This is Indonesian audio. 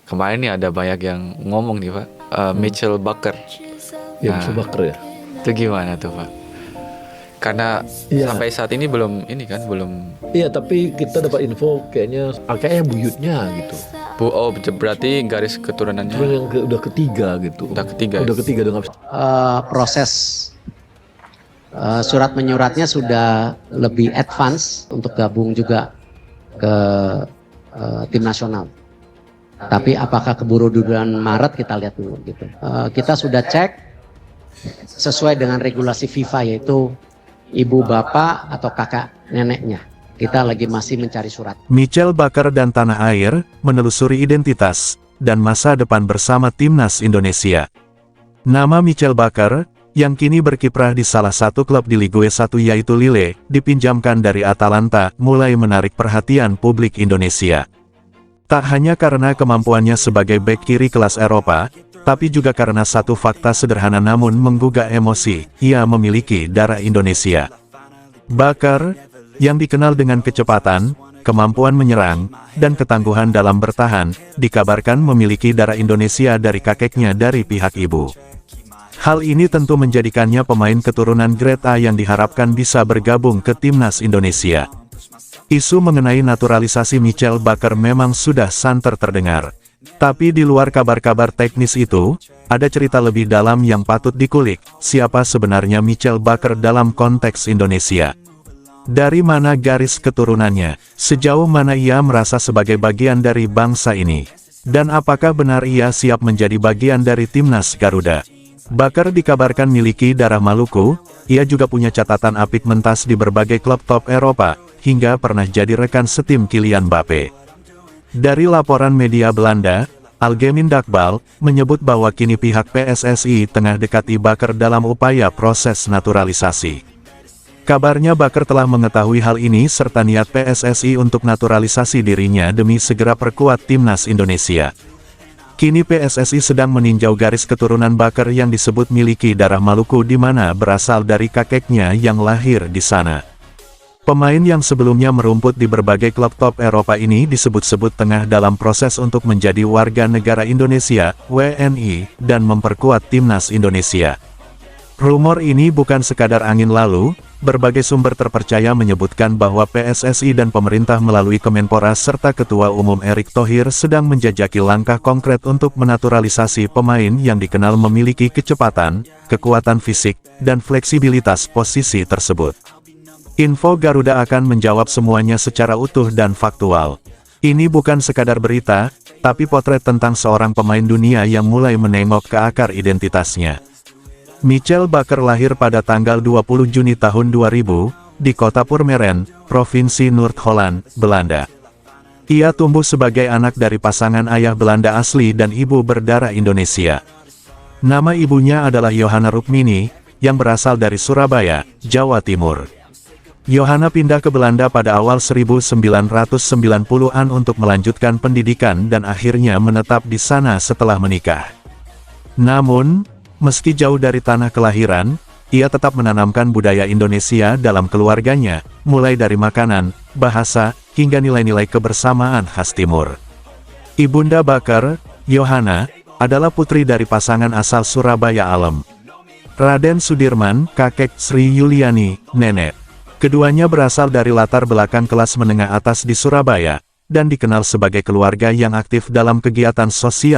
kemarin nih ada banyak yang ngomong nih Pak, Mitchell Baker. Ya, Nah, bisa Baker ya. itu gimana tuh Pak? Karena Iya. sampai saat ini belum ini kan, belum Iya, tapi kita dapat info kayaknya buyutnya gitu. berarti garis Terus keturunannya yang udah ketiga gitu. udah ketiga. Udah ketiga dengan Proses surat menyuratnya sudah lebih advance untuk gabung juga ke tim nasional. Tapi apakah keburu di bulan Maret kita lihat dulu gitu. Kita sudah cek sesuai dengan regulasi FIFA, yaitu ibu bapak atau kakak neneknya. Kita lagi masih mencari surat. Mitchell Baker dan tanah air menelusuri identitas dan masa depan bersama timnas Indonesia. Nama Mitchell Baker, yang kini berkiprah di salah satu klub di Ligue 1 yaitu Lille, dipinjamkan dari Atalanta, mulai menarik perhatian publik Indonesia. Tak hanya karena kemampuannya sebagai bek kiri kelas Eropa, tapi juga karena satu fakta sederhana namun menggugah emosi, ia memiliki darah Indonesia. Baker, yang dikenal dengan kecepatan, kemampuan menyerang, dan ketangguhan dalam bertahan, dikabarkan memiliki darah Indonesia dari kakeknya dari pihak ibu. Hal ini tentu menjadikannya pemain keturunan Grade A yang diharapkan bisa bergabung ke timnas Indonesia. Isu mengenai naturalisasi Mitchell Baker memang sudah santer terdengar. Tapi di luar kabar-kabar teknis itu, ada cerita lebih dalam yang patut dikulik, siapa sebenarnya Mitchell Baker dalam konteks Indonesia. Dari mana garis keturunannya, sejauh mana ia merasa sebagai bagian dari bangsa ini, dan apakah benar ia siap menjadi bagian dari timnas Garuda. Baker dikabarkan miliki darah Maluku, ia juga punya catatan apik mentas di berbagai klub top Eropa, hingga pernah jadi rekan setim Kylian Mbappe. Dari laporan media Belanda, Algemeen Dagblad menyebut bahwa kini pihak PSSI tengah dekati Baker dalam upaya proses naturalisasi. Kabarnya Baker telah mengetahui hal ini serta niat PSSI untuk naturalisasi dirinya demi segera perkuat timnas Indonesia. Kini PSSI sedang meninjau garis keturunan Baker yang disebut miliki darah Maluku di mana berasal dari kakeknya yang lahir di sana. Pemain yang sebelumnya merumput di berbagai klub top Eropa ini disebut-sebut tengah dalam proses untuk menjadi warga negara Indonesia, WNI, dan memperkuat timnas Indonesia. Rumor ini bukan sekadar angin lalu, berbagai sumber terpercaya menyebutkan bahwa PSSI dan pemerintah melalui Kemenpora serta Ketua Umum Erick Thohir sedang menjajaki langkah konkret untuk menaturalisasi pemain yang dikenal memiliki kecepatan, kekuatan fisik, dan fleksibilitas posisi tersebut. Info Garuda akan menjawab semuanya secara utuh dan faktual. Ini bukan sekadar berita, tapi potret tentang seorang pemain dunia yang mulai menengok ke akar identitasnya. Mitchell Baker lahir pada tanggal 20 Juni tahun 2000, di kota Purmerend, Provinsi Noord-Holland, Belanda. Ia tumbuh sebagai anak dari pasangan ayah Belanda asli dan ibu berdarah Indonesia. Nama ibunya adalah Johanna Rukmini, yang berasal dari Surabaya, Jawa Timur. Johanna pindah ke Belanda pada awal 1990-an untuk melanjutkan pendidikan dan akhirnya menetap di sana setelah menikah. Namun, meski jauh dari tanah kelahiran, ia tetap menanamkan budaya Indonesia dalam keluarganya, mulai dari makanan, bahasa, hingga nilai-nilai kebersamaan khas Timur. Ibunda Baker, Johanna, adalah putri dari pasangan asal Surabaya alem. Raden Sudirman, kakek Sri Yuliani, nenek. Keduanya berasal dari latar belakang kelas menengah atas di Surabaya, dan dikenal sebagai keluarga yang aktif dalam kegiatan sosial.